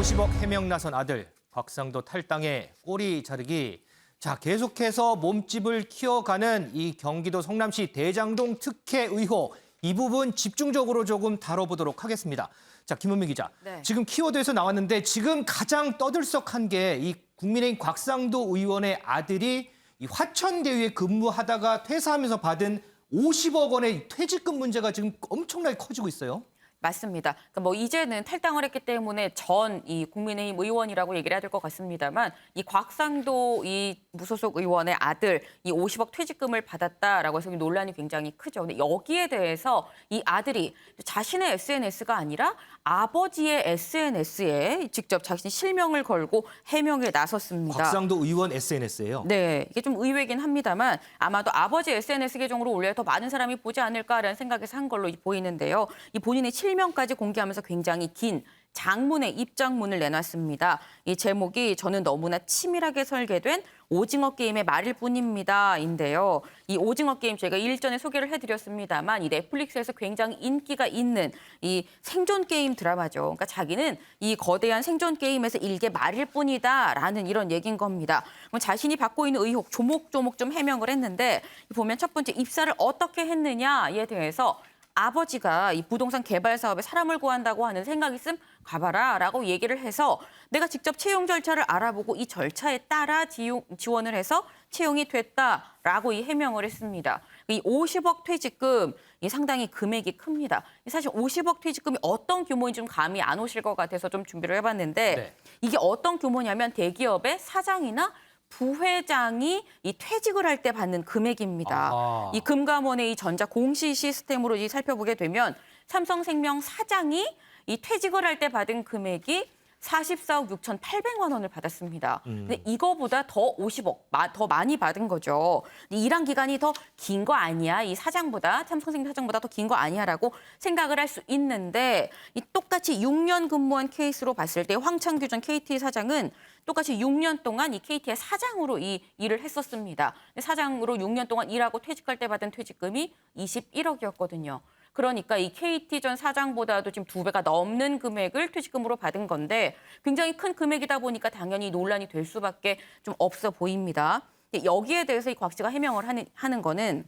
50억 해명 나선 아들, 곽상도 탈당에 꼬리 자르기. 자, 계속해서 몸집을 키워가는 이 경기도 성남시 대장동 특혜 의혹. 이 부분 집중적으로 조금 다뤄보도록 하겠습니다. 자, 김은미 기자. 네. 지금 키워드에서 나왔는데 지금 가장 떠들썩한 게 이 국민의힘 곽상도 의원의 아들이 이 화천대유에 근무하다가 퇴사하면서 받은 50억 원의 퇴직금 문제가 지금 엄청나게 커지고 있어요. 맞습니다. 그러니까 뭐 이제는 탈당을 했기 때문에 전 이 국민의힘 의원이라고 얘기를 해야 될 것 같습니다만 이 곽상도 이 무소속 의원의 아들 이 50억 퇴직금을 받았다라고 해서 논란이 굉장히 크죠. 근데 여기에 대해서 이 아들이 자신의 SNS가 아니라 아버지의 SNS에 직접 자신이 실명을 걸고 해명에 나섰습니다. 곽상도 의원 SNS예요. 네, 이게 좀 의외긴 합니다만 아마도 아버지 SNS 계정으로 올려야 더 많은 사람이 보지 않을까라는 생각에서 한 걸로 보이는데요. 이 본인의 실명까지 공개하면서 굉장히 긴 장문의 입장문을 내놨습니다. 이 제목이 저는 너무나 치밀하게 설계된 오징어 게임의 말일 뿐입니다인데요. 이 오징어 게임 저희가 일전에 소개를 해드렸습니다만 이 넷플릭스에서 굉장히 인기가 있는 이 생존 게임 드라마죠. 그러니까 자기는 이 거대한 생존 게임에서 일개 말일 뿐이다라는 이런 얘기인 겁니다. 그럼 자신이 받고 있는 의혹 조목조목 좀 해명을 했는데 보면 첫 번째 입사를 어떻게 했느냐에 대해서 아버지가 이 부동산 개발 사업에 사람을 구한다고 하는 생각 있음 가봐라 라고 얘기를 해서 내가 직접 채용 절차를 알아보고 이 절차에 따라 지원을 해서 채용이 됐다라고 이 해명을 했습니다. 이 50억 퇴직금 이 상당히 금액이 큽니다. 사실 50억 퇴직금이 어떤 규모인지 좀 감이 안 오실 것 같아서 좀 준비를 해봤는데 네. 이게 어떤 규모냐면 대기업의 사장이나 부회장이 이 퇴직을 할 때 받는 금액입니다. 아하. 이 금감원의 이 전자 공시 시스템으로 이 살펴보게 되면 삼성생명 사장이 이 퇴직을 할 때 받은 금액이 44억 6,800만 원을 받았습니다. 근데 이거보다 더 50억 더 많이 받은 거죠. 일한 기간이 더 긴 거 아니야? 이 사장보다 삼성생명 사장보다 더 긴 거 아니야라고 생각을 할 수 있는데 이 똑같이 6년 근무한 케이스로 봤을 때 황창규 전 KT 사장은 똑같이 6년 동안 이 KT의 사장으로 이 일을 했었습니다. 사장으로 6년 동안 일하고 퇴직할 때 받은 퇴직금이 21억이었거든요. 그러니까 이 KT 전 사장보다도 지금 2배가 넘는 금액을 퇴직금으로 받은 건데 굉장히 큰 금액이다 보니까 당연히 논란이 될 수밖에 좀 없어 보입니다. 여기에 대해서 이 곽 씨가 해명을 하는 거는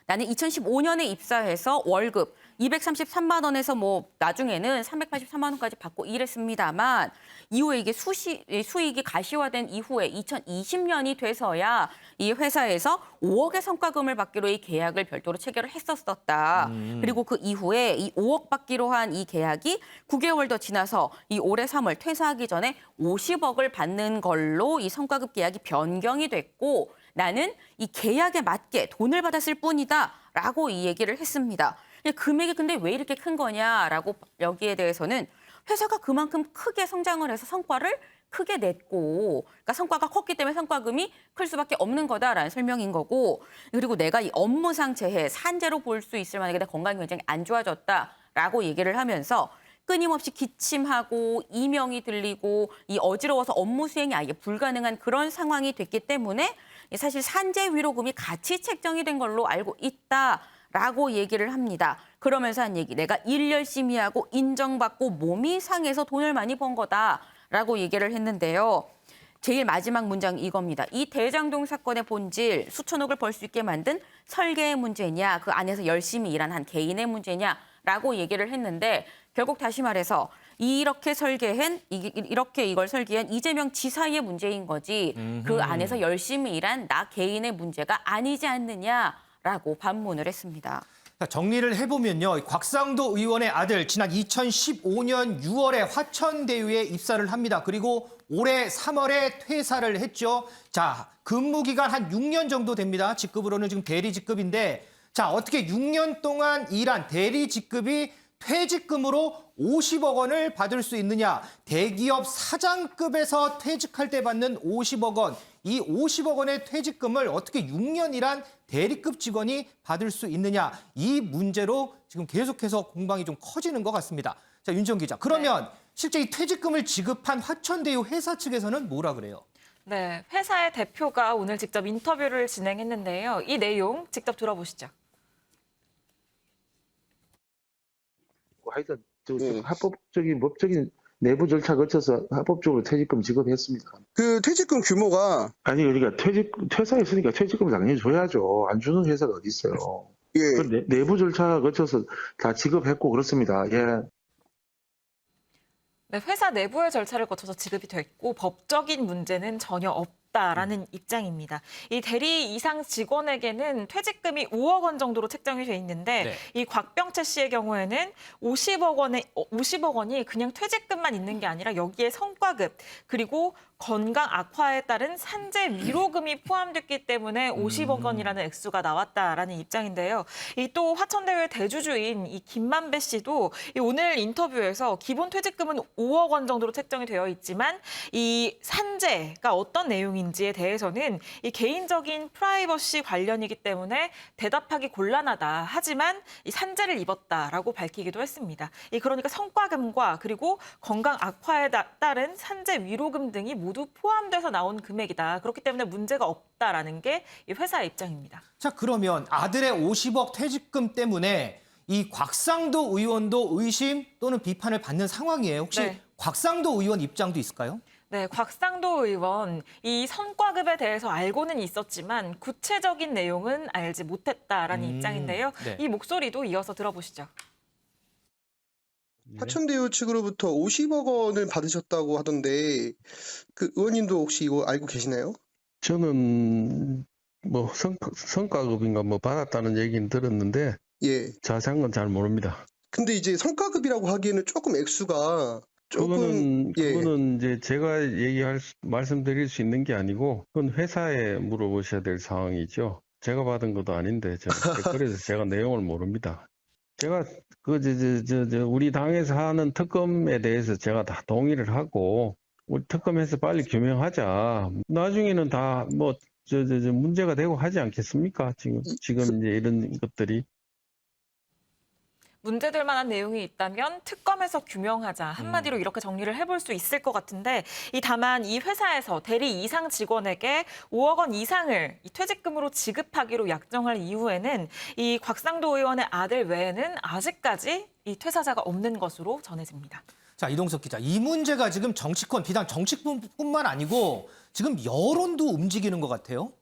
나는 2015년에 입사해서 월급 233만 원에서 뭐 나중에는 383만 원까지 받고 일했습니다만 이후에 이게 수익이 가시화된 이후에 2020년이 돼서야 이 회사에서 5억의 성과금을 받기로 이 계약을 별도로 체결을 했었다. 그리고 그 이후에 이 5억 받기로 한 이 계약이 9개월 더 지나서 이 올해 3월 퇴사하기 전에 50억을 받는 걸로 이 성과급 계약이 변경이 됐고 나는 이 계약에 맞게 돈을 받았을 뿐이다라고 이 얘기를 했습니다. 금액이 근데 왜 이렇게 큰 거냐라고 여기에 대해서는 회사가 그만큼 크게 성장을 해서 성과를 크게 냈고 그러니까 성과가 컸기 때문에 성과금이 클 수밖에 없는 거다라는 설명인 거고 그리고 내가 이 업무상 재해, 산재로 볼 수 있을 만하게 내 건강이 굉장히 안 좋아졌다라고 얘기를 하면서 끊임없이 기침하고 이명이 들리고 이 어지러워서 업무 수행이 아예 불가능한 그런 상황이 됐기 때문에 사실 산재 위로금이 같이 책정이 된 걸로 알고 있다라고 얘기를 합니다. 그러면서 한 얘기, 내가 일 열심히 하고 인정받고 몸이 상해서 돈을 많이 번 거다라고 얘기를 했는데요. 제일 마지막 문장 이겁니다. 이 대장동 사건의 본질, 수천억을 벌 수 있게 만든 설계의 문제냐, 그 안에서 열심히 일한 한 개인의 문제냐라고 얘기를 했는데 결국 다시 말해서 이렇게 이걸 설계한 이재명 지사의 문제인 거지 그 안에서 열심히 일한 나 개인의 문제가 아니지 않느냐라고 반문을 했습니다. 정리를 해보면요. 곽상도 의원의 아들 지난 2015년 6월에 화천대유에 입사를 합니다. 그리고 올해 3월에 퇴사를 했죠. 자, 근무기간 한 6년 정도 됩니다. 직급으로는 지금 대리 직급인데 자, 어떻게 6년 동안 일한 대리 직급이 퇴직금으로 50억 원을 받을 수 있느냐. 대기업 사장급에서 퇴직할 때 받는 50억 원. 이 50억 원의 퇴직금을 어떻게 6년 일한 대리급 직원이 받을 수 있느냐. 이 문제로 지금 계속해서 공방이 좀 커지는 것 같습니다. 자, 윤지영 기자. 그러면 네. 실제 이 퇴직금을 지급한 화천대유 회사 측에서는 뭐라 그래요? 네, 회사의 대표가 오늘 직접 인터뷰를 진행했는데요. 이 내용 직접 들어보시죠. 하여튼 합법적인 법적인 내부 절차 거쳐서 합법적으로 퇴직금 지급했습니다. 그 퇴직금 규모가 아니 그러니까 퇴사했으니까 퇴직금 당연히 줘야죠. 안 주는 회사가 어디 있어요. 예, 그 내부 절차 거쳐서 다 지급했고 그렇습니다. 예. 네, 회사 내부의 절차를 거쳐서 지급이 됐고 법적인 문제는 전혀 없다라는 입장입니다. 이 대리 이상 직원에게는 퇴직금이 5억 원 정도로 책정이 돼 있는데 네. 이 곽병채 씨의 경우에는 50억 원이 그냥 퇴직금만 있는 게 아니라 여기에 성과급 그리고 건강 악화에 따른 산재 위로금이 포함됐기 때문에 50억 원이라는 액수가 나왔다라는 입장인데요. 이 또 화천대유의 대주주인 이 김만배 씨도 이 오늘 인터뷰에서 기본 퇴직금은 5억 원 정도로 책정이 되어 있지만 이 산재가 어떤 내용인지에 대해서는 이 개인적인 프라이버시 관련이기 때문에 대답하기 곤란하다. 하지만 이 산재를 입었다라고 밝히기도 했습니다. 이 그러니까 성과금과 그리고 건강 악화에 따른 산재 위로금 등이 모두 포함돼서 나온 금액이다. 그렇기 때문에 문제가 없다라는 게 이 회사의 입장입니다. 자, 그러면 아들의 50억 퇴직금 때문에 이 곽상도 의원도 의심 또는 비판을 받는 상황이에요. 혹시 네. 곽상도 의원 입장도 있을까요? 네, 곽상도 의원 이 성과급에 대해서 알고는 있었지만 구체적인 내용은 알지 못했다라는 입장인데요. 네. 이 목소리도 이어서 들어보시죠. 화천대유 측으로부터 50억 원을 받으셨다고 하던데 그 의원님도 혹시 이거 알고 계시나요? 저는 뭐 성과급인가 뭐 받았다는 얘기는 들었는데 예. 자세한 건 잘 모릅니다. 근데 이제 성과급이라고 하기에는 조금 액수가 조금 그거는 이제 제가 말씀드릴 수 있는 게 아니고 그건 회사에 물어보셔야 될 상황이죠. 제가 받은 것도 아닌데 그래서 제가 내용을 모릅니다. 제가 우리 당에서 하는 특검에 대해서 제가 다 동의를 하고 우리 특검에서 빨리 규명하자. 나중에는 다 뭐 문제가 되고 하지 않겠습니까? 지금 이제 이런 것들이. 문제될 만한 내용이 있다면 특검에서 규명하자. 한마디로 이렇게 정리를 해볼 수 있을 것 같은데 다만 이 회사에서 대리 이상 직원에게 5억 원 이상을 이 퇴직금으로 지급하기로 약정할 이후에는 이 곽상도 의원의 아들 외에는 아직까지 이 퇴사자가 없는 것으로 전해집니다. 자, 이동석 기자. 이 문제가 지금 정치권, 비단 정치뿐만 아니고 지금 여론도 움직이는 것 같아요.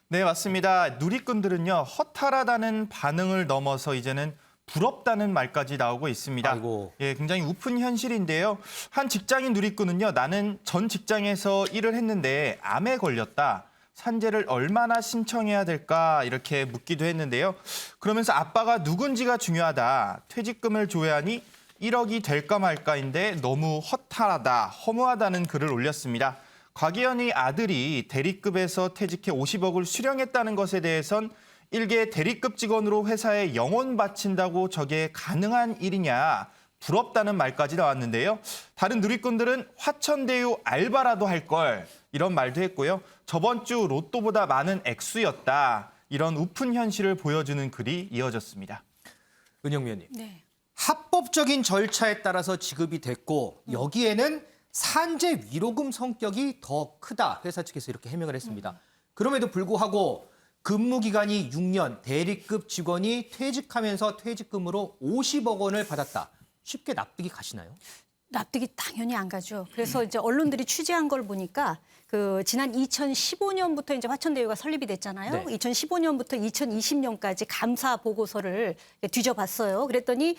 네, 맞습니다. 누리꾼들은요, 허탈하다는 반응을 넘어서 이제는 부럽다는 말까지 나오고 있습니다. 아이고. 예, 굉장히 우픈 현실인데요. 한 직장인 누리꾼은요, 나는 전 직장에서 일을 했는데 암에 걸렸다. 산재를 얼마나 신청해야 될까 이렇게 묻기도 했는데요. 그러면서 아빠가 누군지가 중요하다. 퇴직금을 줘야 하니 1억이 될까 말까인데 너무 허탈하다, 허무하다는 글을 올렸습니다. 곽의원의 아들이 대리급에서 퇴직해 50억을 수령했다는 것에 대해선 일개 대리급 직원으로 회사에 영원 바친다고 저게 가능한 일이냐, 부럽다는 말까지 나왔는데요. 다른 누리꾼들은 화천대유 알바라도 할 걸, 이런 말도 했고요. 저번 주 로또보다 많은 액수였다. 이런 우픈 현실을 보여주는 글이 이어졌습니다. 은영미 의원님. 네. 합법적인 절차에 따라서 지급이 됐고 여기에는 산재 위로금 성격이 더 크다. 회사 측에서 이렇게 해명을 했습니다. 그럼에도 불구하고 근무 기간이 6년, 대리급 직원이 퇴직하면서 퇴직금으로 50억 원을 받았다. 쉽게 납득이 가시나요? 납득이 당연히 안 가죠. 그래서 이제 언론들이 취재한 걸 보니까 그 지난 2015년부터 이제 화천대유가 설립이 됐잖아요. 네. 2015년부터 2020년까지 감사 보고서를 뒤져봤어요. 그랬더니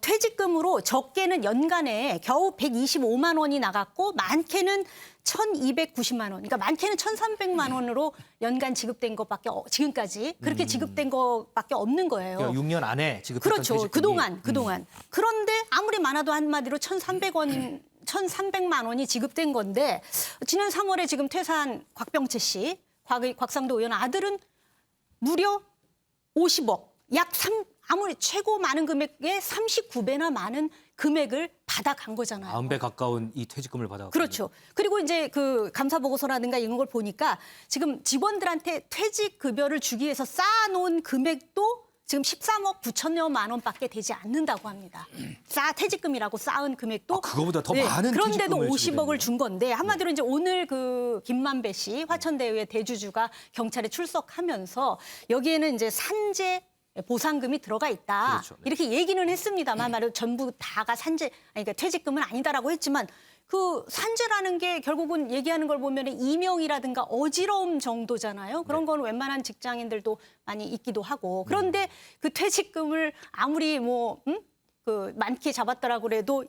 퇴직금으로 적게는 연간에 겨우 125만 원이 나갔고 많게는 1,290만 원. 그러니까 많게는 1,300만 원으로 연간 지급된 것밖에 지금까지 그렇게 지급된 것밖에 없는 거예요. 그러니까 6년 안에 지급했던 그렇죠. 퇴직금이. 그동안. 그런데 아무리 많아도 한마디로 1,300만 원이 지급된 건데 지난 3월에 지금 퇴사한 곽병채 씨, 곽상도 의원 아들은 무려 50억, 아무리 최고 많은 금액의 39배나 많은 금액을 받아간 거잖아요. 40배 가까운 이 퇴직금을 받아갔거든요. 그렇죠. 그리고 이제 그 감사 보고서라든가 이런 걸 보니까 지금 직원들한테 퇴직 급여를 주기 위해서 쌓아놓은 금액도 지금 13억 9천여만 원밖에 되지 않는다고 합니다. 퇴직금이라고 쌓은 금액도 그거보다 더 많은 그런데도 퇴직금을 50억을 준 건데 한마디로 이제 오늘 그 김만배 씨 화천대유의 대주주가 경찰에 출석하면서 여기에는 이제 산재 보상금이 들어가 있다. 그렇죠. 네. 이렇게 얘기는 했습니다만 말로 전부 다가 산재, 아니, 그러니까 퇴직금은 아니다라고 했지만 그 산재라는 게 결국은 얘기하는 걸 보면 이명이라든가 어지러움 정도잖아요. 그런 건 웬만한 직장인들도 많이 있기도 하고. 그런데 그 퇴직금을 아무리 그 많게 잡았더라고 그래도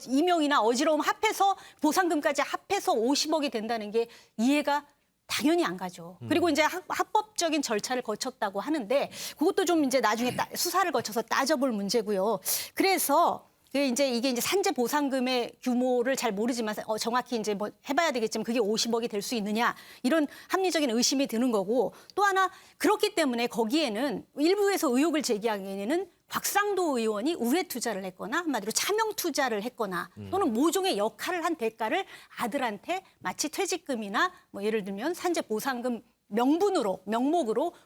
이명이나 어지러움 합해서 보상금까지 합해서 50억이 된다는 게 이해가 당연히 안 가죠. 그리고 이제 합법적인 절차를 거쳤다고 하는데 그것도 좀 이제 나중에 수사를 거쳐서 따져볼 문제고요. 그래서 이제 이게 이제 산재 보상금의 규모를 잘 모르지만 정확히 이제 뭐 해봐야 되겠지만 그게 50억이 될 수 있느냐 이런 합리적인 의심이 드는 거고 또 하나 그렇기 때문에 거기에는 일부에서 의혹을 제기하기에는 곽상도 의원이 우회 투자를 했거나 한마디로 차명 투자를 했거나 또는 모종의 역할을 한 대가를 아들한테 마치 퇴직금이나 뭐 예를 들면 산재 보상금 명목으로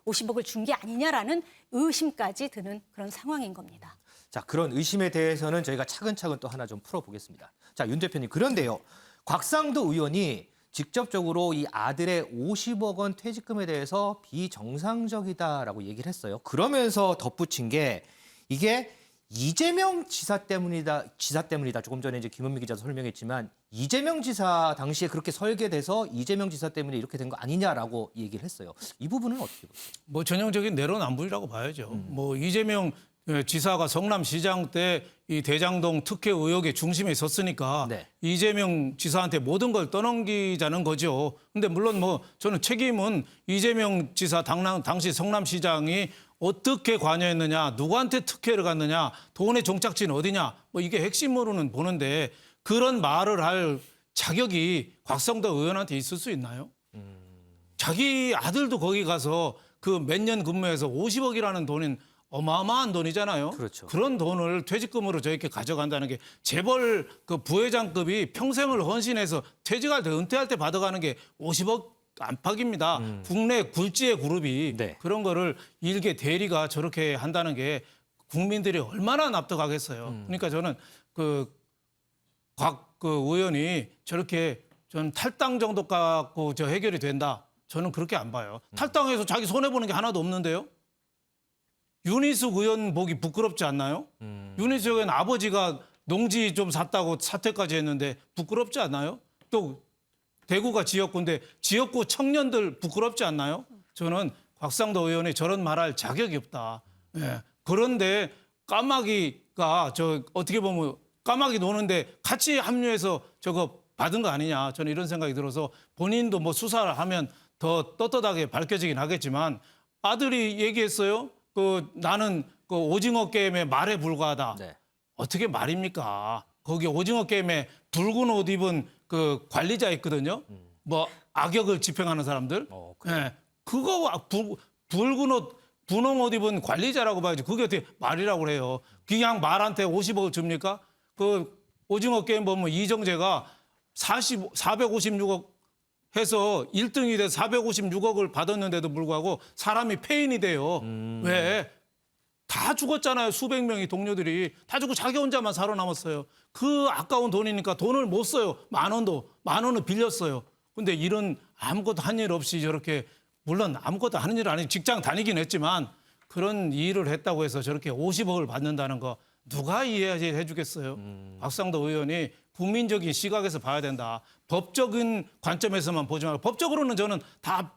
50억을 준 게 아니냐라는 의심까지 드는 그런 상황인 겁니다. 자, 그런 의심에 대해서는 저희가 차근차근 또 하나 좀 풀어보겠습니다. 자, 윤 대표님, 그런데요. 곽상도 의원이 직접적으로 이 아들의 50억 원 퇴직금에 대해서 비정상적이다라고 얘기를 했어요. 그러면서 덧붙인 게 이게 이재명 지사 때문이다. 조금 전에 이제 김은미 기자도 설명했지만 이재명 지사 당시에 그렇게 설계돼서 이재명 지사 때문에 이렇게 된 거 아니냐라고 얘기를 했어요. 이 부분은 어떻게 보세요? 뭐 전형적인 내로남불이라고 봐야죠. 뭐 이재명 지사가 성남시장 때 이 대장동 특혜 의혹의 중심에 섰으니까 네. 이재명 지사한테 모든 걸 떠넘기자는 거죠. 근데 물론 뭐 저는 책임은 이재명 지사 당시 성남시장이 어떻게 관여했느냐, 누구한테 특혜를 갔느냐, 돈의 종착지는 어디냐, 뭐 이게 핵심으로는 보는데 그런 말을 할 자격이 곽상도 의원한테 있을 수 있나요? 자기 아들도 거기 가서 그 몇 년 근무해서 50억이라는 돈은 어마어마한 돈이잖아요. 그렇죠. 그런 돈을 퇴직금으로 저렇게 가져간다는 게 재벌 그 부회장급이 평생을 헌신해서 퇴직할 때 은퇴할 때 받아가는 게 50억 안팎입니다. 국내 굴지의 그룹이 네. 그런 거를 일개 대리가 저렇게 한다는 게 국민들이 얼마나 납득하겠어요. 그러니까 저는 곽 의원이 저렇게 전 탈당 정도 갖고 저 해결이 된다. 저는 그렇게 안 봐요. 탈당해서 자기 손해보는 게 하나도 없는데요. 윤희숙 의원 보기 부끄럽지 않나요? 윤희숙 의원 아버지가 농지 좀 샀다고 사퇴까지 했는데 부끄럽지 않나요? 또 대구가 지역구인데 지역구 청년들 부끄럽지 않나요? 저는 곽상도 의원이 저런 말할 자격이 없다. 예. 그런데 까마귀가 어떻게 보면 까마귀 노는데 같이 합류해서 저거 받은 거 아니냐. 저는 이런 생각이 들어서 본인도 뭐 수사를 하면 더 떳떳하게 밝혀지긴 하겠지만 아들이 얘기했어요. 나는 오징어 게임의 말에 불과하다. 네. 어떻게 말입니까? 거기 오징어 게임에 붉은 옷 입은 그 관리자 있거든요. 뭐 악역을 집행하는 사람들. 예. 그거 붉은 옷, 분홍 옷 입은 관리자라고 봐야지. 그게 어떻게 말이라고 그래요. 그냥 말한테 50억을 줍니까? 그 오징어 게임 보면 이정재가 456억 해서 1등이 돼서 456억을 받았는데도 불구하고 사람이 폐인이 돼요. 왜? 다 죽었잖아요. 수백 명의 동료들이. 다 죽고 자기 혼자만 살아남았어요. 그 아까운 돈이니까 돈을 못 써요. 만 원을 빌렸어요. 근데 이런 아무것도 한 일 없이 저렇게 물론 아무것도 하는 일 아니고 직장 다니긴 했지만 그런 일을 했다고 해서 저렇게 50억을 받는다는 거 누가 이해해 주겠어요? 곽상도 의원이 국민적인 시각에서 봐야 된다. 법적인 관점에서만 보지 말고 법적으로는 저는 다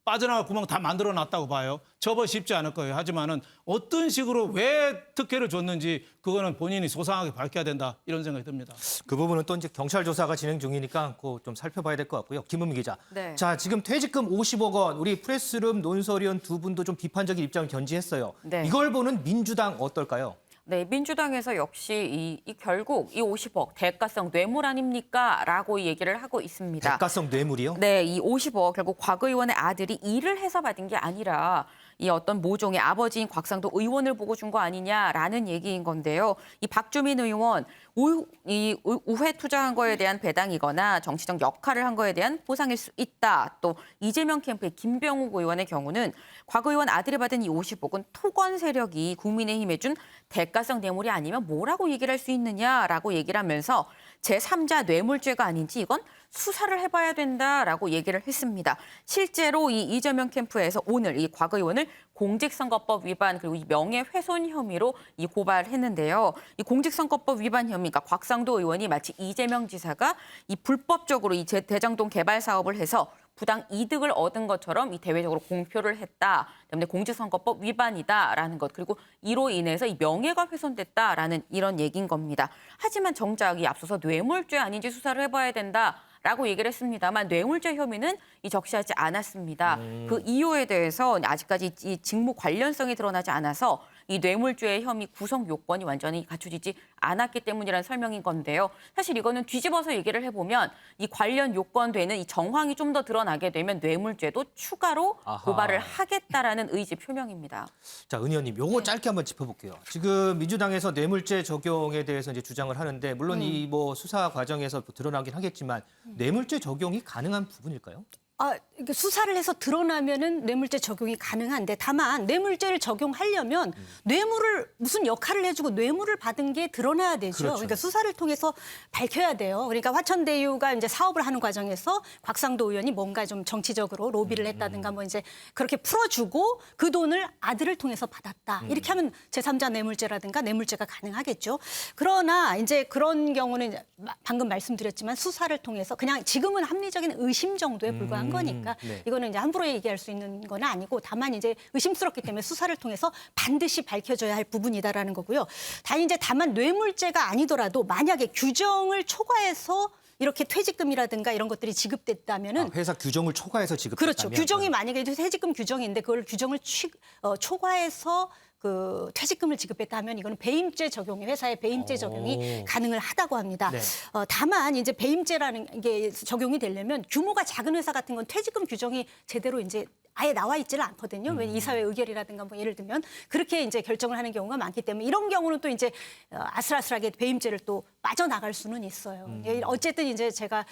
빠져나갈 구멍 다 만들어놨다고 봐요. 처벌 쉽지 않을 거예요. 하지만은 어떤 식으로 왜 특혜를 줬는지 그거는 본인이 소상하게 밝혀야 된다. 이런 생각이 듭니다. 그 부분은 또 이제 경찰 조사가 진행 중이니까 그거 좀 살펴봐야 될 것 같고요. 김은미 기자. 네. 자, 지금 퇴직금 50억 원 우리 프레스룸 논설위원 두 분도 좀 비판적인 입장을 견지했어요. 네. 이걸 보는 민주당 어떨까요? 네, 민주당에서 역시 결국 이 50억 대가성 뇌물 아닙니까? 라고 얘기를 하고 있습니다. 대가성 뇌물이요? 네, 이 50억 결국 곽 의원의 아들이 일을 해서 받은 게 아니라 이 어떤 모종의 아버지인 곽상도 의원을 보고 준 거 아니냐라는 얘기인 건데요. 이 박주민 의원 우회 투자한 거에 대한 배당이거나 정치적 역할을 한 거에 대한 보상일 수 있다. 또 이재명 캠프의 김병욱 의원의 경우는 곽 의원 아들이 받은 이 50억은 토건 세력이 국민의힘에 준 대가성 뇌물이 아니면 뭐라고 얘기를 할 수 있느냐라고 얘기를 하면서 제3자 뇌물죄가 아닌지 이건 수사를 해봐야 된다라고 얘기를 했습니다. 실제로 이 이재명 캠프에서 오늘 이 곽 의원을 공직선거법 위반 그리고 이 명예훼손 혐의로 이 고발했는데요. 이 공직선거법 위반 혐의가 곽상도 의원이 마치 이재명 지사가 이 불법적으로 이 대장동 개발 사업을 해서 부당 이득을 얻은 것처럼 이 대외적으로 공표를 했다. 때문에 공직선거법 위반이다라는 것. 그리고 이로 인해서 이 명예가 훼손됐다라는 이런 얘기인 겁니다. 하지만 정작 이 앞서서 뇌물죄 아닌지 수사를 해봐야 된다라고 얘기를 했습니다만 뇌물죄 혐의는 이 적시하지 않았습니다. 그 이유에 대해서 아직까지 이 직무 관련성이 드러나지 않아서 이 뇌물죄의 혐의 구성 요건이 완전히 갖춰지지 않았기 때문이라는 설명인 건데요. 사실 이거는 뒤집어서 얘기를 해보면 이 관련 요건 되는 이 정황이 좀 더 드러나게 되면 뇌물죄도 추가로 고발을 하겠다라는 의지 표명입니다. 자, 은 의원님, 요거 짧게 한번 짚어볼게요. 지금 민주당에서 뇌물죄 적용에 대해서 이제 주장을 하는데 물론 이 뭐 수사 과정에서 드러나긴 하겠지만 뇌물죄 적용이 가능한 부분일까요? 이게 수사를 해서 드러나면은 뇌물죄 적용이 가능한데 다만 뇌물죄를 적용하려면 뇌물을 무슨 역할을 해주고 뇌물을 받은 게 드러나야 되죠. 그렇죠. 그러니까 수사를 통해서 밝혀야 돼요. 그러니까 화천대유가 이제 사업을 하는 과정에서 곽상도 의원이 뭔가 좀 정치적으로 로비를 했다든가 뭐 이제 그렇게 풀어주고 그 돈을 아들을 통해서 받았다. 이렇게 하면 제3자 뇌물죄라든가 뇌물죄가 가능하겠죠. 그러나 이제 그런 경우는 이제 방금 말씀드렸지만 수사를 통해서 그냥 지금은 합리적인 의심 정도에 불과한 거니까 네. 이거는 이제 함부로 얘기할 수 있는 건 아니고 다만 이제 의심스럽기 때문에 수사를 통해서 반드시 밝혀져야 할 부분이다라는 거고요. 다만 뇌물죄가 아니더라도 만약에 규정을 초과해서 이렇게 퇴직금이라든가 이런 것들이 지급됐다면은 회사 규정을 초과해서 지급했다면. 그렇죠. 규정이 만약에 퇴직금 규정인데 그걸 규정을 초과해서 그 퇴직금을 지급했다면 이거는 배임죄 적용이 회사의 배임죄 적용이 가능을 하다고 합니다. 네. 다만 이제 배임죄라는 게 적용이 되려면 규모가 작은 회사 같은 건 퇴직금 규정이 제대로 이제 아예 나와 있지는 않거든요. 왜 이사회 의결이라든가 뭐 예를 들면 그렇게 이제 결정을 하는 경우가 많기 때문에 이런 경우는 또 이제 아슬아슬하게 배임죄를 또 빠져나갈 수는 있어요. 어쨌든 이제 제가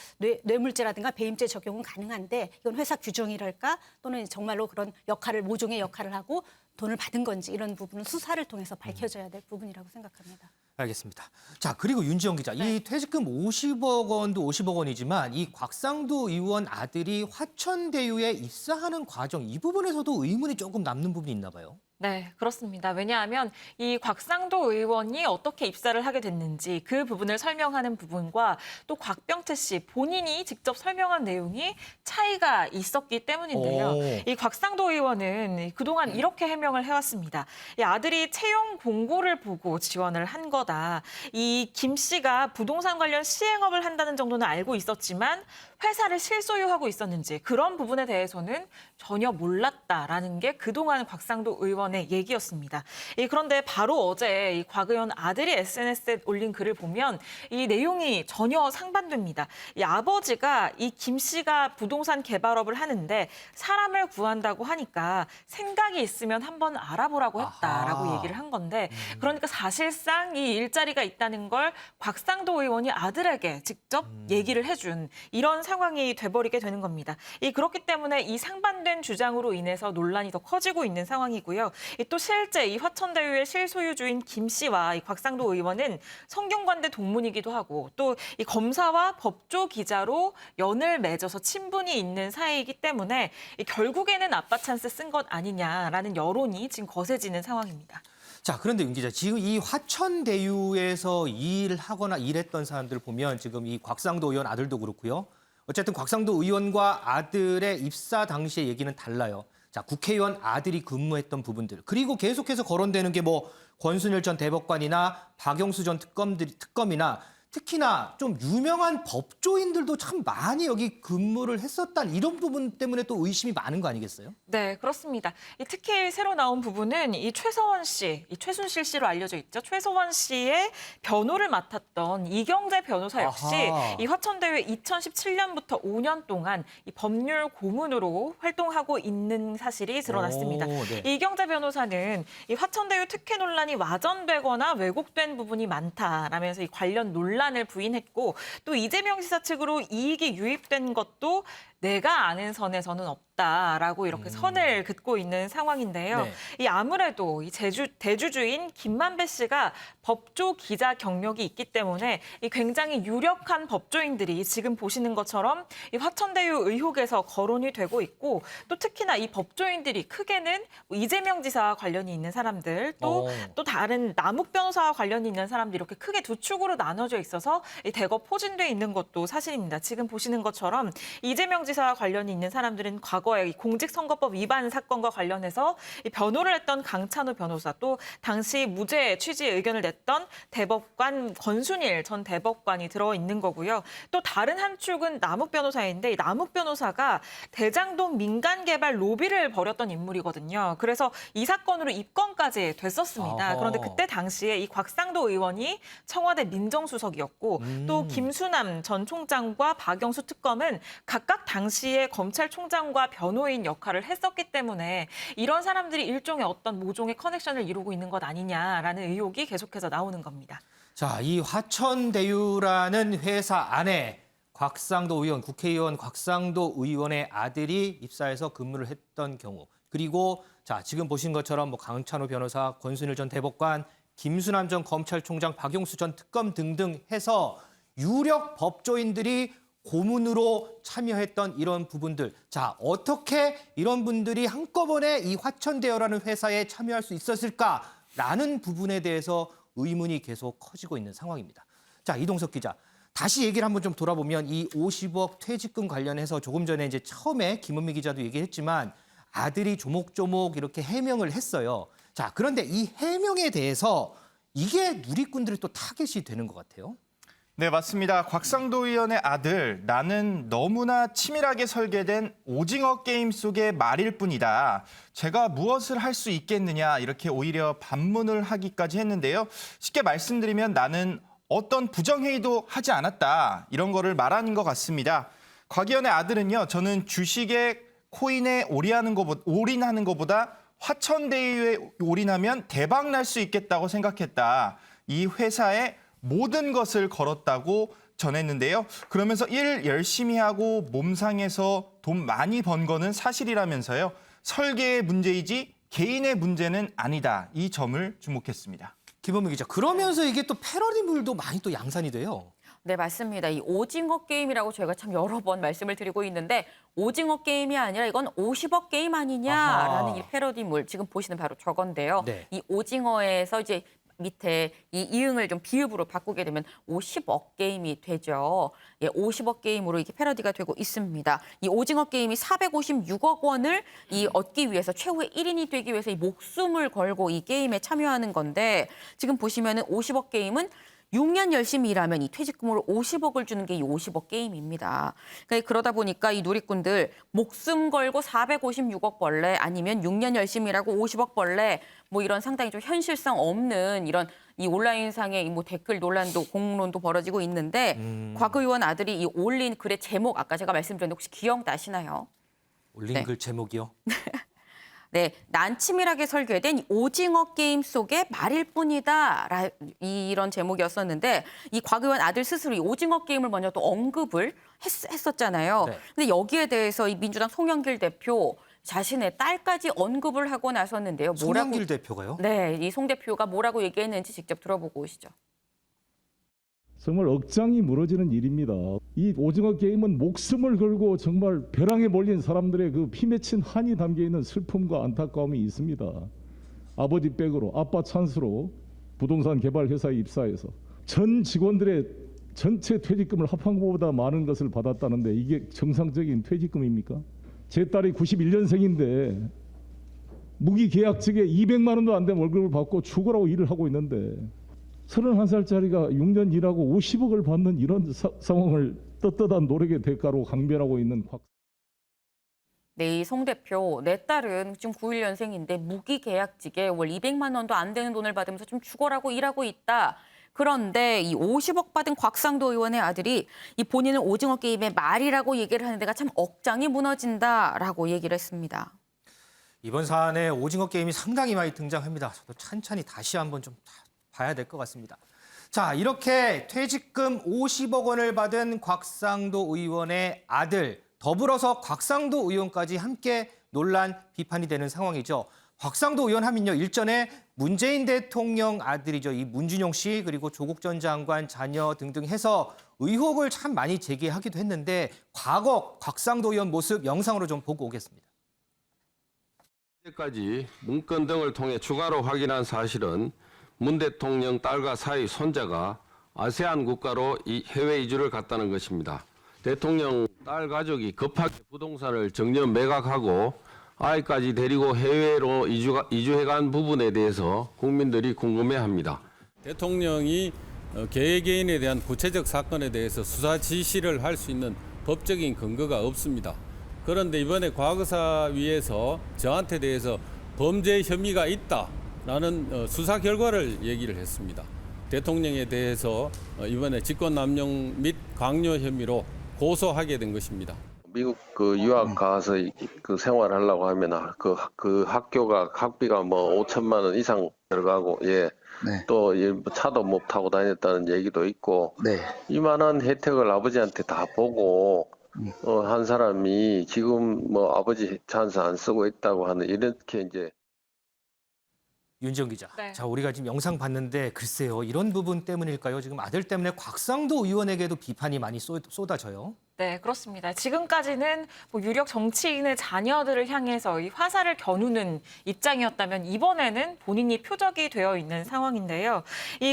뇌물죄라든가 배임죄 적용은 가능한데 이건 회사 규정이랄까 또는 정말로 그런 역할을 모종의 역할을 하고 돈을 받은 건지 이런 부분은 수사를 통해서 밝혀져야 될 부분이라고 생각합니다. 알겠습니다. 자, 그리고 윤지영 기자, 이 퇴직금 50억 원도 50억 원이지만 이 곽상도 의원 아들이 화천대유에 입사하는 과정 이 부분에서도 의문이 조금 남는 부분이 있나 봐요. 네, 그렇습니다. 왜냐하면 이 곽상도 의원이 어떻게 입사를 하게 됐는지 그 부분을 설명하는 부분과 또 곽병채 씨 본인이 직접 설명한 내용이 차이가 있었기 때문인데요. 이 곽상도 의원은 그동안 이렇게 해명을 해왔습니다. 이 아들이 채용 공고를 보고 지원을 한 거다. 이 김 씨가 부동산 관련 시행업을 한다는 정도는 알고 있었지만 회사를 실소유하고 있었는지 그런 부분에 대해서는 전혀 몰랐다라는 게 그동안 곽상도 의원의 얘기였습니다. 그런데 바로 어제 이 곽 의원 아들이 SNS에 올린 글을 보면 이 내용이 전혀 상반됩니다. 이 아버지가 이 김 씨가 부동산 개발업을 하는데 사람을 구한다고 하니까 생각이 있으면 한번 알아보라고 했다라고 얘기를 한 건데 그러니까 사실상 이 일자리가 있다는 걸 곽상도 의원이 아들에게 직접 얘기를 해준 이런 상황이 돼버리게 되는 겁니다. 그렇기 때문에 이 상반된 주장으로 인해서 논란이 더 커지고 있는 상황이고요. 또 실제 이 화천대유의 실소유주인 김 씨와 이 곽상도 의원은 성균관대 동문이기도 하고 또 이 검사와 법조 기자로 연을 맺어서 친분이 있는 사이이기 때문에 결국에는 아빠 찬스 쓴 것 아니냐라는 여론이 지금 거세지는 상황입니다. 자, 그런데 윤 기자, 지금 이 화천대유에서 일하거나 일했던 사람들 보면 지금 이 곽상도 의원 아들도 그렇고요. 어쨌든 곽상도 의원과 아들의 입사 당시의 얘기는 달라요. 자, 국회의원 아들이 근무했던 부분들. 그리고 계속해서 거론되는 게 뭐 권순일 전 대법관이나 박영수 전 특검이나 특히나 좀 유명한 법조인들도 참 많이 여기 근무를 했었다는 이런 부분 때문에 또 의심이 많은 거 아니겠어요? 네, 그렇습니다. 특히 새로 나온 부분은 이 최서원 씨, 이 최순실 씨로 알려져 있죠. 최서원 씨의 변호를 맡았던 이경재 변호사 역시 이 화천대유 2017년부터 5년 동안 이 법률 고문으로 활동하고 있는 사실이 드러났습니다. 네. 이경재 변호사는 이 화천대유 특혜 논란이 와전되거나 왜곡된 부분이 많다라면서 이 관련 논란을 부인했고 또 이재명 지사 측으로 이익이 유입된 것도 내가 아는 선에서는 없다라고 이렇게 선을 긋고 있는 상황인데요. 네. 이 아무래도 이 대주주인 김만배 씨가 법조 기자 경력이 있기 때문에 이 굉장히 유력한 법조인들이 지금 보시는 것처럼 이 화천대유 의혹에서 거론이 되고 있고 또 특히나 이 법조인들이 크게는 이재명 지사와 관련이 있는 사람들 또 다른 남욱 변호사와 관련이 있는 사람들이 이렇게 크게 두 축으로 나눠져 있어서 이 대거 포진돼 있는 것도 사실입니다. 지금 보시는 것처럼 이재명 지사와 관련이 있는 사람들은 과거에 이 공직선거법 위반 사건과 관련해서 이 변호를 했던 강찬호 변호사 또 당시 무죄 취지 의견을 냈던 대법관 권순일 전 대법관이 들어 있는 거고요. 또 다른 한 축은 남욱 변호사인데 이 남욱 변호사가 대장동 민간개발 로비를 벌였던 인물이거든요. 그래서 이 사건으로 입건까지 됐었습니다. 어허. 그런데 그때 당시에 이 곽상도 의원이 청와대 민정수석이었고 또 김수남 전 총장과 박영수 특검은 각각 당시에 검찰총장과 변호인 역할을 했었기 때문에 이런 사람들이 일종의 어떤 모종의 커넥션을 이루고 있는 것 아니냐라는 의혹이 계속해서 나오는 겁니다. 자, 이 화천대유라는 회사 안에 곽상도 의원, 국회의원 곽상도 의원의 아들이 입사해서 근무를 했던 경우, 그리고 자, 지금 보신 것처럼 뭐 강찬호 변호사, 권순일 전 대법관, 김수남 전 검찰총장, 박용수 전 특검 등등 해서 유력 법조인들이 고문으로 참여했던 이런 부분들. 자, 어떻게 이런 분들이 한꺼번에 이 화천대유라는 회사에 참여할 수 있었을까라는 부분에 대해서 의문이 계속 커지고 있는 상황입니다. 자, 이동석 기자. 다시 얘기를 한번 좀 돌아보면 이 50억 퇴직금 관련해서 조금 전에 이제 처음에 김은미 기자도 얘기했지만 아들이 조목조목 이렇게 해명을 했어요. 자, 그런데 이 해명에 대해서 이게 누리꾼들이 또 타겟이 되는 것 같아요. 네, 맞습니다. 곽상도 의원의 아들, 나는 너무나 치밀하게 설계된 오징어 게임 속의 말일 뿐이다. 제가 무엇을 할 수 있겠느냐, 이렇게 오히려 반문을 하기까지 했는데요. 쉽게 말씀드리면 나는 어떤 부정행위도 하지 않았다. 이런 거를 말하는 것 같습니다. 곽 의원의 아들은요, 저는 주식에 코인에 올인하는 것보다 화천대유에 올인하면 대박 날 수 있겠다고 생각했다. 이 회사에 모든 것을 걸었다고 전했는데요. 그러면서 일 열심히 하고 몸상에서 돈 많이 번 거는 사실이라면서요. 설계의 문제이지 개인의 문제는 아니다. 이 점을 주목했습니다. 김은미 기자. 그러면서 이게 또 패러디물도 많이 또 양산이 돼요. 네, 맞습니다. 이 오징어 게임이라고 저희가 참 여러 번 말씀을 드리고 있는데 오징어 게임이 아니라 이건 50억 게임 아니냐라는 아하. 이 패러디물 지금 보시는 바로 저건데요. 네. 이 오징어에서 이제 밑에 이 이응을 좀 비읍으로 바꾸게 되면 50억 게임이 되죠. 예, 50억 게임으로 이게 패러디가 되고 있습니다. 이 오징어 게임이 456억 원을 얻기 위해서 최후의 1인이 되기 위해서 이 목숨을 걸고 이 게임에 참여하는 건데 지금 보시면은 50억 게임은 6년 열심히 일하면 이 퇴직금으로 50억을 주는 게 이 50억 게임입니다. 그러다 보니까 이 누리꾼들 목숨 걸고 456억 벌래 아니면 6년 열심히 일하고 50억 벌래 뭐 이런 상당히 좀 현실성 없는 이런 이 온라인상의 뭐 댓글 논란도 공론도 벌어지고 있는데 곽 의원 아들이 이 올린 글의 제목 아까 제가 말씀드렸는데 혹시 기억나시나요? 올린 네. 글 제목이요? 네, 난치밀하게 설계된 이 오징어 게임 속의 말일 뿐이다. 이런 제목이었었는데 이 곽 의원 아들 스스로 이 오징어 게임을 먼저 또 언급을 했었잖아요. 네. 근데 여기에 대해서 이 민주당 송영길 대표 자신의 딸까지 언급을 하고 나섰는데요. 송영길 대표가요? 네, 이 송 대표가 뭐라고 얘기했는지 직접 들어보고 오시죠. 정말 억장이 무너지는 일입니다. 이 오징어 게임은 목숨을 걸고 정말 벼랑에 몰린 사람들의 그 피 맺힌 한이 담겨 있는 슬픔과 안타까움이 있습니다. 아버지 백으로 아빠 찬스로 부동산 개발 회사에 입사해서 전 직원들의 전체 퇴직금을 합한것보다 많은 것을 받았다는데 이게 정상적인 퇴직금입니까? 제 딸이 91년생인데 무기계약직에 200만 원도 안 되는 월급을 받고 죽으라고 일을 하고 있는데 31살짜리가 6년 일하고 50억을 받는 이런 상황을 떳떳한 노력의 대가로 강변하고 있는 곽. 네, 이 송 대표, 내 딸은 지금 91년생인데 무기계약직에 월 200만 원도 안 되는 돈을 받으면서 좀 죽어라고 일하고 있다. 그런데 이 50억 받은 곽상도 의원의 아들이 이 본인은 오징어 게임의 말이라고 얘기를 하는 데가 참 억장이 무너진다라고 얘기를 했습니다. 이번 사안에 오징어 게임이 상당히 많이 등장합니다. 저도 찬찬히 다시 한번 좀 봐야 될 것 같습니다. 자, 이렇게 퇴직금 50억 원을 받은 곽상도 의원의 아들, 더불어서 곽상도 의원까지 함께 논란 비판이 되는 상황이죠. 곽상도 의원 하면요, 일전에 문재인 대통령 아들이죠. 이 문준용 씨 그리고 조국 전 장관 자녀 등등 해서 의혹을 참 많이 제기하기도 했는데 과거 곽상도 의원 모습 영상으로 좀 보고 오겠습니다. 현재까지 문건 등을 통해 추가로 확인한 사실은 문 대통령 딸과 사위 손자가 아세안 국가로 해외 이주를 갔다는 것입니다. 대통령 딸 가족이 급하게 부동산을 정년 매각하고 아이까지 데리고 해외로 이주해간 부분에 대해서 국민들이 궁금해합니다. 대통령이 개개인에 대한 구체적 사건에 대해서 수사 지시를 할 수 있는 법적인 근거가 없습니다. 그런데 이번에 과거사위에서 저한테 대해서 범죄 혐의가 있다라는 수사 결과를 얘기를 했습니다. 대통령에 대해서 이번에 직권남용 및 강요 혐의로 고소하게 된 것입니다. 미국 유학 가서 생활하려고 하면 그 학교가 학비가 뭐 5천만 원 이상 들어가고 또 차도 못 타고 다녔다는 얘기도 있고 이만한 혜택을 아버지한테 다 보고 한 사람이 지금 뭐 아버지 찬스 안 쓰고 있다고 하는 이렇게 이제. 윤지영 기자. 네. 자, 우리가 지금 영상 봤는데 글쎄요. 이런 부분 때문일까요? 지금 아들 때문에 곽상도 의원에게도 비판이 많이 쏟아져요. 네, 그렇습니다. 지금까지는 뭐 유력 정치인의 자녀들을 향해서 이 화살을 겨누는 입장이었다면 이번에는 본인이 표적이 되어 있는 상황인데요.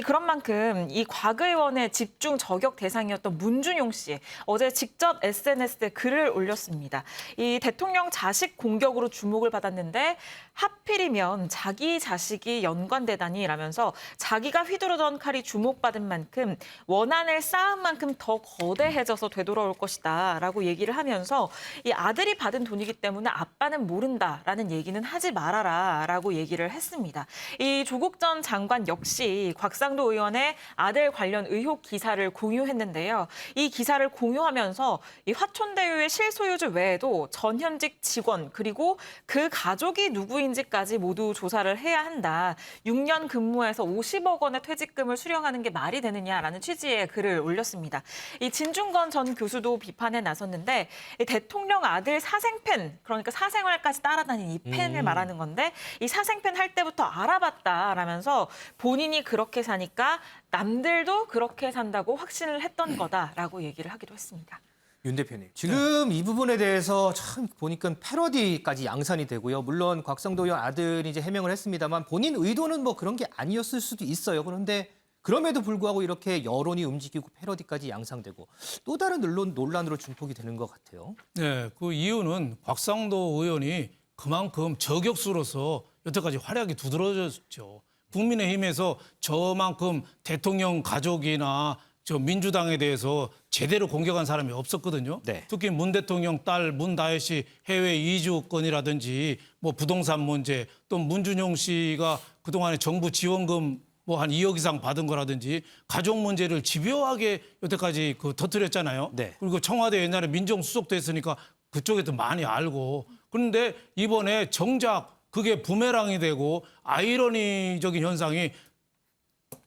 그런 만큼 이 곽 의원의 집중 저격 대상이었던 문준용 씨 어제 직접 SNS에 글을 올렸습니다. 이 대통령 자식 공격으로 주목을 받았는데 하필이면 자기 자식이 연관되다니라면서 자기가 휘두르던 칼이 주목받은 만큼 원한을 쌓은 만큼 더 거대해져서 되돌아올 것이다라고 얘기를 하면서 이 아들이 받은 돈이기 때문에 아빠는 모른다라는 얘기는 하지 말아라라고 얘기를 했습니다. 이 조국 전 장관 역시 곽상도 의원의 아들 관련 의혹 기사를 공유했는데요. 이 기사를 공유하면서 이 화촌대유의 실소유주 외에도 전현직 직원 그리고 그 가족이 누구인지까지 모두 조사를 해야 한다. 6년 근무해서 50억 원의 퇴직금을 수령하는 게 말이 되느냐라는 취지의 글을 올렸습니다. 이 진중권 전 교수도 비판에 나섰는데 이 대통령 아들 사생팬, 그러니까 사생활까지 따라다니는 이 팬을 말하는 건데 이 사생팬 할 때부터 알아봤다라면서 본인이 그렇게 사니까 남들도 그렇게 산다고 확신을 했던 거다라고 얘기를 하기도 했습니다. 윤 대표님, 지금 이 부분에 대해서 참 보니까 패러디까지 양산이 되고요. 물론 곽상도 의원 아들이 이제 해명을 했습니다만 본인 의도는 뭐 그런 게 아니었을 수도 있어요. 그런데 그럼에도 불구하고 이렇게 여론이 움직이고 패러디까지 양상되고 또 다른 논란으로 중폭이 되는 것 같아요. 네, 그 이유는 곽상도 의원이 그만큼 저격수로서 여태까지 활약이 두드러졌죠. 국민의힘에서 저만큼 대통령 가족이나 저 민주당에 대해서 제대로 공격한 사람이 없었거든요. 네. 특히 문 대통령 딸 문다혜 씨 해외 이주권이라든지 뭐 부동산 문제, 또 문준용 씨가 그동안에 정부 지원금 뭐 한 2억 이상 받은 거라든지 가족 문제를 집요하게 여태까지 터뜨렸잖아요. 네. 그리고 청와대 옛날에 민정수석도 했으니까 그쪽에도 많이 알고. 그런데 이번에 정작 그게 부메랑이 되고 아이러니적인 현상이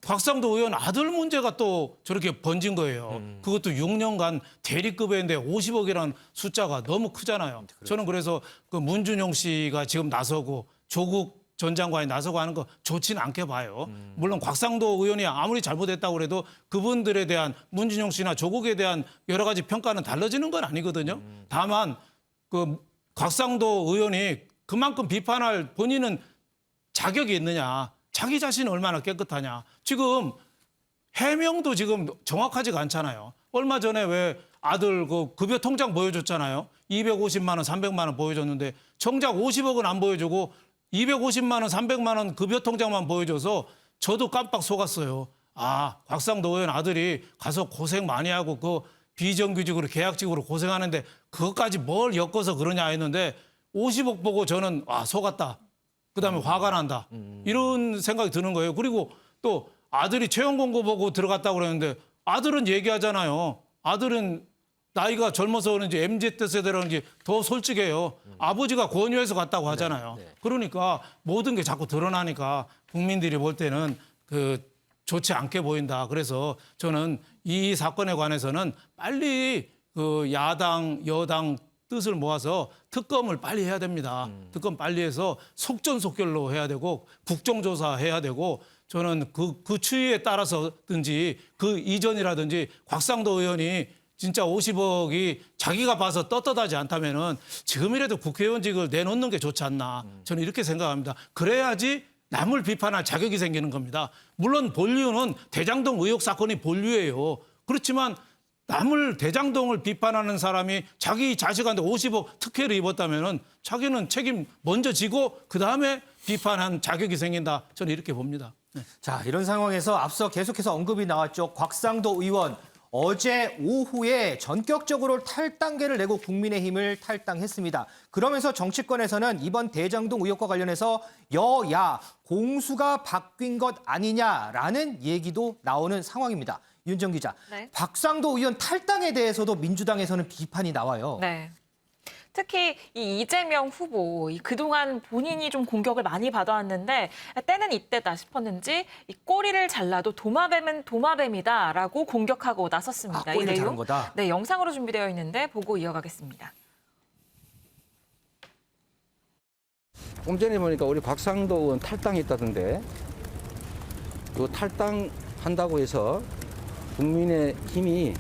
곽상도 의원 아들 문제가 또 저렇게 번진 거예요. 그것도 6년간 대리급여인데 50억이라는 숫자가 너무 크잖아요. 저는 그래서 그 문준용 씨가 지금 나서고 조국 전 장관이 나서고 하는 거 좋지는 않게 봐요. 물론 곽상도 의원이 아무리 잘못했다고 그래도 그분들에 대한 문준용 씨나 조국에 대한 여러 가지 평가는 달라지는 건 아니거든요. 다만 그 곽상도 의원이 그만큼 비판할 본인은 자격이 있느냐. 자기 자신이 얼마나 깨끗하냐. 지금 해명도 지금 정확하지가 않잖아요. 얼마 전에 왜 아들 그 급여 통장 보여줬잖아요. 250만 원, 300만 원 보여줬는데 정작 50억은 안 보여주고 250만 원, 300만 원 급여 통장만 보여줘서 저도 깜빡 속았어요. 아, 곽상도 의원 아들이 가서 고생 많이 하고 그 비정규직으로 계약직으로 고생하는데 그것까지 뭘 엮어서 그러냐 했는데 50억 보고 저는 속았다. 그다음에 화가 난다. 이런 생각이 드는 거예요. 그리고 또 아들이 채용 공고 보고 들어갔다고 그러는데 아들은 얘기하잖아요. 아들은 나이가 젊어서 그런지 MZ세대라는지 더 솔직해요. 아버지가 권유해서 갔다고 하잖아요. 네. 그러니까 모든 게 자꾸 드러나니까 국민들이 볼 때는 좋지 않게 보인다. 그래서 저는 이 사건에 관해서는 빨리 그 야당, 여당 뜻을 모아서 특검을 빨리 해야 됩니다. 특검 빨리 해서 속전속결로 해야 되고 국정조사 해야 되고 저는 그 추이에 따라서든지 그 이전이라든지 곽상도 의원이 진짜 50억이 자기가 봐서 떳떳하지 않다면은 지금이라도 국회의원직을 내놓는 게 좋지 않나 저는 이렇게 생각합니다. 그래야지 남을 비판할 자격이 생기는 겁니다. 물론 본류는 대장동 의혹 사건이 본류예요. 그렇지만 남을 대장동을 비판하는 사람이 자기 자식한테 50억 특혜를 입었다면은 자기는 책임 먼저 지고 그다음에 비판한 자격이 생긴다. 저는 이렇게 봅니다. 네. 자, 이런 상황에서 앞서 계속해서 언급이 나왔죠. 곽상도 의원 어제 오후에 전격적으로 탈당계를 내고 국민의힘을 탈당했습니다. 그러면서 정치권에서는 이번 대장동 의혹과 관련해서 여야 공수가 바뀐 것 아니냐라는 얘기도 나오는 상황입니다. 윤정 기자, 네. 곽상도 의원 탈당에 대해서도 민주당에서는 비판이 나와요. 네. 특히 이 이재명 후보 그동안 본인이 좀 공격을 많이 받아왔는데 때는 이때다 싶었는지 이 꼬리를 잘라도 도마뱀은 도마뱀이다라고 공격하고 나섰습니다. 꼬리를 이 자른 내용 거다. 네, 영상으로 준비되어 있는데 보고 이어가겠습니다. 좀 전에 보니까 우리 곽상도 의원 탈당했다던데 그 탈당한다고 해서 국민의힘이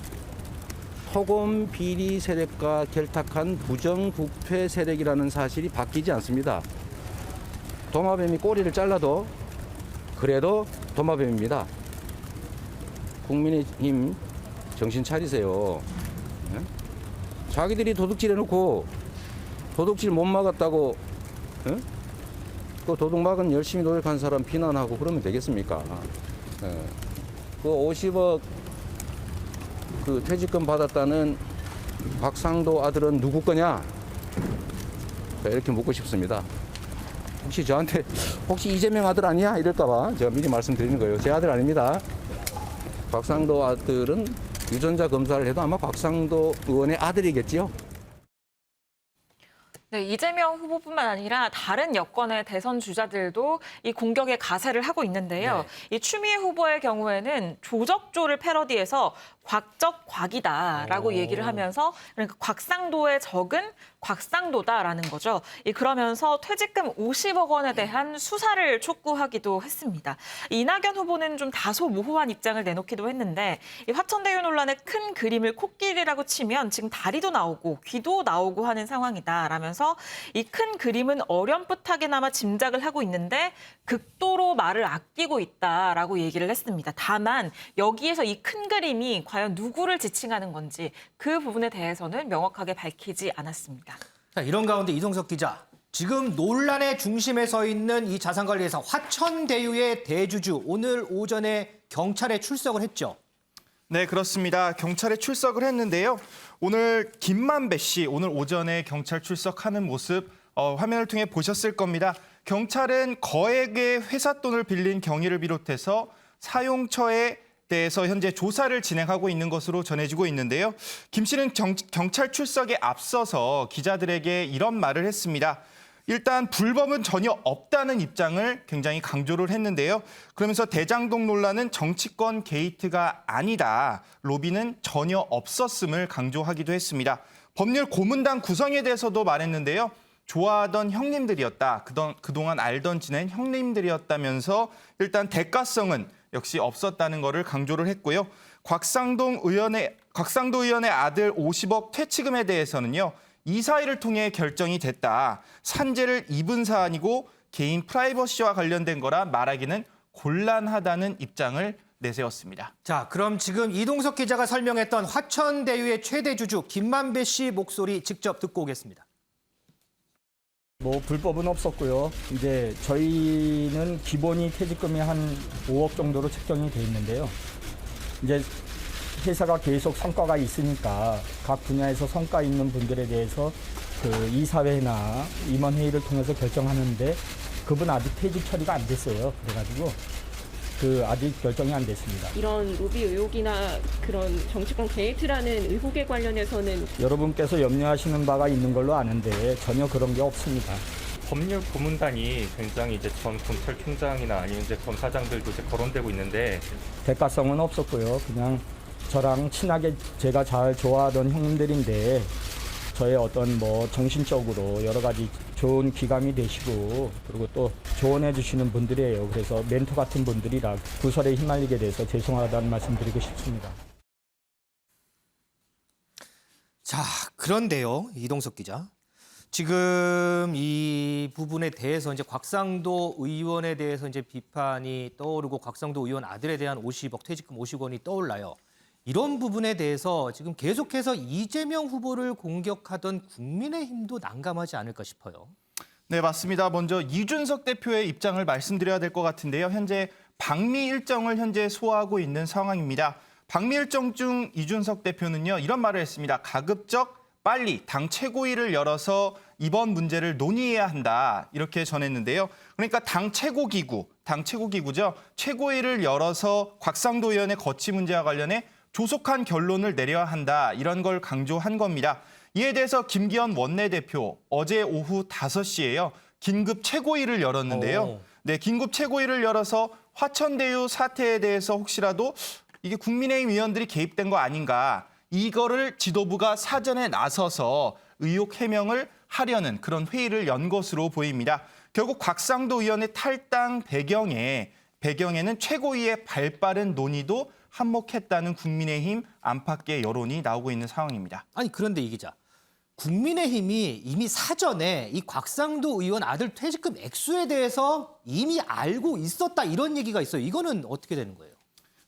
토검 비리 세력과 결탁한 부정부패 세력이라는 사실이 바뀌지 않습니다. 도마뱀이 꼬리를 잘라도 그래도 도마뱀입니다. 국민의힘 정신 차리세요. 네? 자기들이 도둑질 해놓고 도둑질 못 막았다고 네? 그 도둑 막은 열심히 노력한 사람 비난하고 그러면 되겠습니까? 네. 그 50억 그 퇴직금 받았다는 곽상도 아들은 누구 거냐? 이렇게 묻고 싶습니다. 혹시 저한테 혹시 이재명 아들 아니야? 이럴까봐 제가 미리 말씀드리는 거예요. 제 아들 아닙니다. 곽상도 아들은 유전자 검사를 해도 아마 곽상도 의원의 아들이겠지요. 네, 이재명 후보뿐만 아니라 다른 여권의 대선 주자들도 이 공격에 가세를 하고 있는데요. 이 추미애 후보의 경우에는 조적조를 패러디해서 곽적곽이다라고 얘기를 하면서 그러니까 곽상도의 적은 곽상도다라는 거죠. 그러면서 퇴직금 50억 원에 대한 수사를 촉구하기도 했습니다. 이낙연 후보는 좀 다소 모호한 입장을 내놓기도 했는데 이 화천대유 논란의 큰 그림을 코끼리라고 치면 지금 다리도 나오고 귀도 나오고 하는 상황이다라면서 이 큰 그림은 어렴풋하게나마 짐작을 하고 있는데 극도로 말을 아끼고 있다라고 얘기를 했습니다. 다만 여기에서 이 큰 그림이 과연 누구를 지칭하는 건지 그 부분에 대해서는 명확하게 밝히지 않았습니다. 자, 이런 가운데 이동석 기자, 지금 논란의 중심에 서 있는 이 자산관리회사 화천대유의 대주주 오늘 오전에 경찰에 출석을 했죠. 네, 그렇습니다. 경찰에 출석을 했는데요. 오늘 김만배 씨 오늘 오전에 경찰 출석하는 모습 화면을 통해 보셨을 겁니다. 경찰은 거액의 회사 돈을 빌린 경위를 비롯해서 사용처에 대해서 현재 조사를 진행하고 있는 것으로 전해지고 있는데요. 김 씨는 경찰 출석에 앞서서 기자들에게 이런 말을 했습니다. 일단 불법은 전혀 없다는 입장을 굉장히 강조를 했는데요. 그러면서 대장동 논란은 정치권 게이트가 아니다. 로비는 전혀 없었음을 강조하기도 했습니다. 법률 고문단 구성에 대해서도 말했는데요. 좋아하던 형님들이었다. 그동안 알던 지낸 형님들이었다면서 일단 대가성은 역시 없었다는 것을 강조를 했고요. 곽상도 의원의 아들 50억 퇴치금에 대해서는요. 이사회를 통해 결정이 됐다. 산재를 입은 사안이고 개인 프라이버시와 관련된 거라 말하기는 곤란하다는 입장을 내세웠습니다. 자, 그럼 지금 이동석 기자가 설명했던 화천대유의 최대 주주 김만배 씨 목소리 직접 듣고 오겠습니다. 뭐 불법은 없었고요. 이제 저희는 기본이 퇴직금이 한 5억 정도로 책정이 돼 있는데요. 이제 회사가 계속 성과가 있으니까 각 분야에서 성과 있는 분들에 대해서 그 이사회나 임원회의를 통해서 결정하는데 그분 아직 퇴직 처리가 안 됐어요. 그래가지고 아직 결정이 안 됐습니다. 이런 로비 의혹이나 그런 정치권 게이트라는 의혹에 관련해서는 여러분께서 염려하시는 바가 있는 걸로 아는데 전혀 그런 게 없습니다. 법률 고문단이 굉장히 이제 전 검찰총장이나 아니면 이제 검사장들도 이제 거론되고 있는데 대가성은 없었고요. 그냥 저랑 친하게 제가 잘 좋아하던 형님들인데 저의 어떤 뭐 정신적으로 여러 가지 좋은 기감이 되시고 그리고 또 조언해 주시는 분들이에요. 그래서 멘토 같은 분들이라 구설에 휘말리게 돼서 죄송하다는 말씀 드리고 싶습니다. 자, 그런데요, 이동석 기자. 지금 이 부분에 대해서 이제 곽상도 의원에 대해서 이제 비판이 떠오르고 곽상도 의원 아들에 대한 50억 퇴직금 50원이 떠올라요. 이런 부분에 대해서 지금 계속해서 이재명 후보를 공격하던 국민의힘도 난감하지 않을까 싶어요. 네, 맞습니다. 먼저 이준석 대표의 입장을 말씀드려야 될 것 같은데요. 현재 방미 일정을 현재 소화하고 있는 상황입니다. 방미 일정 중 이준석 대표는요, 이런 말을 했습니다. 가급적 빨리 당 최고위를 열어서 이번 문제를 논의해야 한다. 이렇게 전했는데요. 그러니까 당 최고기구죠. 최고위를 열어서 곽상도 의원의 거취 문제와 관련해 조속한 결론을 내려야 한다. 이런 걸 강조한 겁니다. 이에 대해서 김기현 원내대표 어제 오후 5시에요. 긴급 최고위를 열었는데요. 네, 긴급 최고위를 열어서 화천대유 사태에 대해서 혹시라도 이게 국민의힘 의원들이 개입된 거 아닌가. 이거를 지도부가 사전에 나서서 의혹 해명을 하려는 그런 회의를 연 것으로 보입니다. 결국 곽상도 의원의 탈당 배경에는 최고위의 발빠른 논의도 한몫했다는 국민의힘 안팎의 여론이 나오고 있는 상황입니다. 아니, 그런데 이 기자. 국민의힘이 이미 사전에 이 곽상도 의원 아들 퇴직금 액수에 대해서 이미 알고 있었다 이런 얘기가 있어요. 이거는 어떻게 되는 거예요?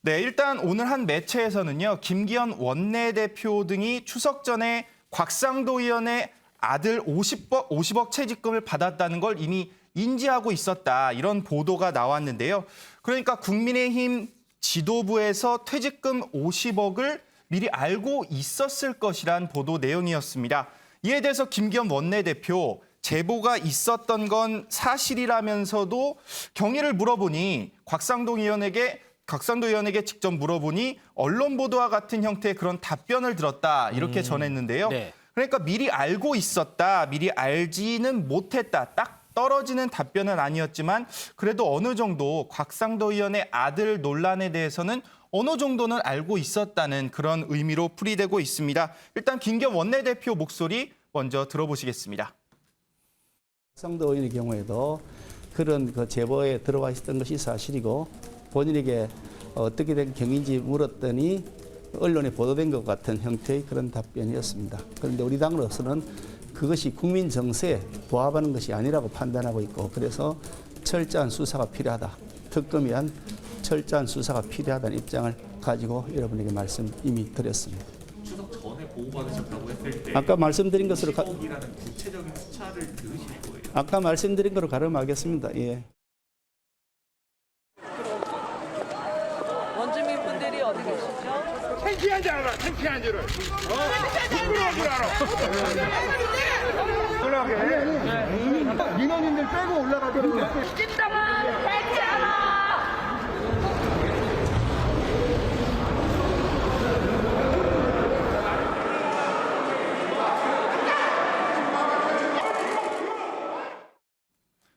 네, 일단 오늘 한 매체에서는요. 김기현 원내대표 등이 추석 전에 곽상도 의원의 아들 50억 퇴직금을 받았다는 걸 이미 인지하고 있었다. 이런 보도가 나왔는데요. 그러니까 국민의힘 지도부에서 퇴직금 50억을 미리 알고 있었을 것이란 보도 내용이었습니다. 이에 대해서 김기현 원내대표 제보가 있었던 건 사실이라면서도 경위를 물어보니 곽상도 의원에게 직접 물어보니 언론 보도와 같은 형태의 그런 답변을 들었다 이렇게 전했는데요. 네. 그러니까 미리 알고 있었다, 미리 알지는 못했다. 딱 떨어지는 답변은 아니었지만 그래도 어느 정도 곽상도 의원의 아들 논란에 대해서는 어느 정도는 알고 있었다는 그런 의미로 풀이되고 있습니다. 일단 김기현 원내대표 목소리 먼저 들어보시겠습니다. 곽상도 의원의 경우에도 그런 그 제보에 들어와 있었던 것이 사실이고 본인에게 어떻게 된 경위인지 물었더니 언론에 보도된 것 같은 형태의 그런 답변이었습니다. 그런데 우리 당으로서는 그것이 국민 정세에 부합하는 것이 아니라고 판단하고 있고 그래서 철저한 수사가 필요하다. 특검에 한 철저한 수사가 필요하다는 입장을 가지고 여러분에게 말씀 이미 드렸습니다. 추석 전에 보고받으셨다고 했을 때 아까 말씀드린 것으로 이라는 구체적인 숫자를 들으실 거예요. 아까 말씀드린 거로 가름하겠습니다. 예. 원주민 분들이 어디 계시죠? 창피한 줄 알아, 창피한 줄을. 부끄러운 줄 알아. 민원인들 빼고 올라가도록. 찜당은 되지 않아!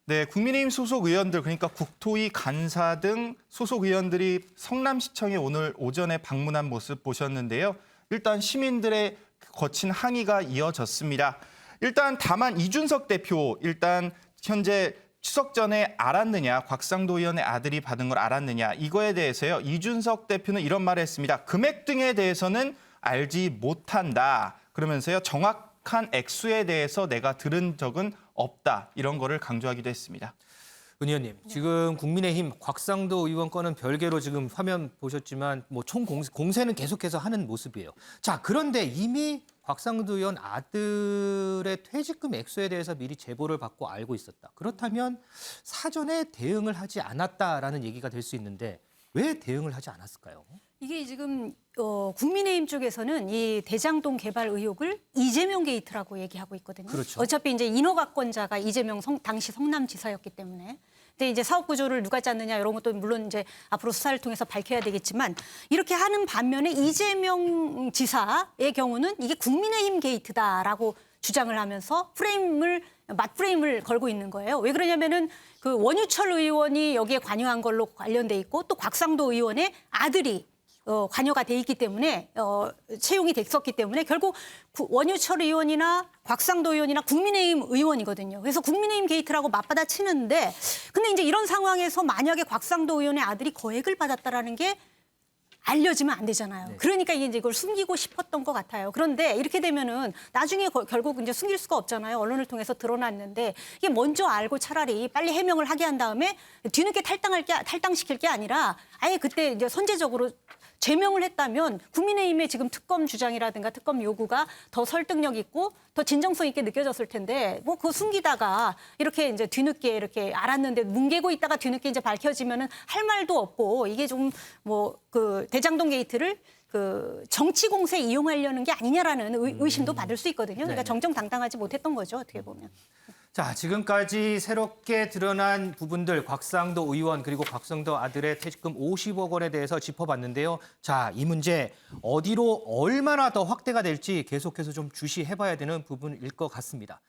네, 국민의힘 소속 의원들 그러니까 국토위 간사 등 소속 의원들이 성남시청에 오늘 오전에 방문한 모습 보셨는데요. 일단 시민들의 거친 항의가 이어졌습니다. 일단 다만 이준석 대표 일단 현재 추석 전에 알았느냐, 곽상도 의원의 아들이 받은 걸 알았느냐 이거에 대해서요. 이준석 대표는 이런 말을 했습니다. 금액 등에 대해서는 알지 못한다. 그러면서요. 정확한 액수에 대해서 내가 들은 적은 없다. 이런 거를 강조하기도 했습니다. 은 의원님, 지금 국민의힘 곽상도 의원 건은 별개로 지금 화면 보셨지만 뭐 총 공세는 계속해서 하는 모습이에요. 자, 그런데 이미 곽상도 의원 아들의 퇴직금 액수에 대해서 미리 제보를 받고 알고 있었다. 그렇다면 사전에 대응을 하지 않았다라는 얘기가 될 수 있는데 왜 대응을 하지 않았을까요? 이게 지금 국민의힘 쪽에서는 이 대장동 개발 의혹을 이재명 게이트라고 얘기하고 있거든요. 그렇죠. 어차피 이제 인허가권자가 이재명 당시 성남지사였기 때문에. 근데 이제 사업 구조를 누가 짰느냐 이런 것도 물론 이제 앞으로 수사를 통해서 밝혀야 되겠지만 이렇게 하는 반면에 이재명 지사의 경우는 이게 국민의힘 게이트다라고 주장을 하면서 맞프레임을 걸고 있는 거예요. 왜 그러냐면은 그 원유철 의원이 여기에 관여한 걸로 관련돼 있고 또 곽상도 의원의 아들이 관여가 돼 있기 때문에 채용이 됐었기 때문에 결국 원유철 의원이나 곽상도 의원이나 국민의힘 의원이거든요. 그래서 국민의힘 게이트라고 맞받아 치는데 근데 이제 이런 상황에서 만약에 곽상도 의원의 아들이 거액을 받았다라는 게 알려지면 안 되잖아요. 그러니까 이제 이걸 숨기고 싶었던 것 같아요. 그런데 이렇게 되면은 나중에 결국 이제 숨길 수가 없잖아요. 언론을 통해서 드러났는데 이게 먼저 알고 차라리 빨리 해명을 하게 한 다음에 뒤늦게 탈당시킬 게 아니라 아예 그때 이제 선제적으로 제명을 했다면 국민의힘의 지금 특검 주장이라든가 특검 요구가 더 설득력 있고 더 진정성 있게 느껴졌을 텐데 뭐 그거 숨기다가 이렇게 이제 뒤늦게 이렇게 알았는데 뭉개고 있다가 뒤늦게 이제 밝혀지면은 할 말도 없고 이게 좀 뭐 그 대장동 게이트를 그 정치 공세에 이용하려는 게 아니냐라는 의심도 받을 수 있거든요. 그러니까 네네. 정정당당하지 못했던 거죠. 어떻게 보면. 자, 지금까지 새롭게 드러난 부분들 곽상도 의원 그리고 곽상도 아들의 퇴직금 50억 원에 대해서 짚어봤는데요. 자, 이 문제 어디로 얼마나 더 확대가 될지 계속해서 좀 주시해봐야 되는 부분일 것 같습니다.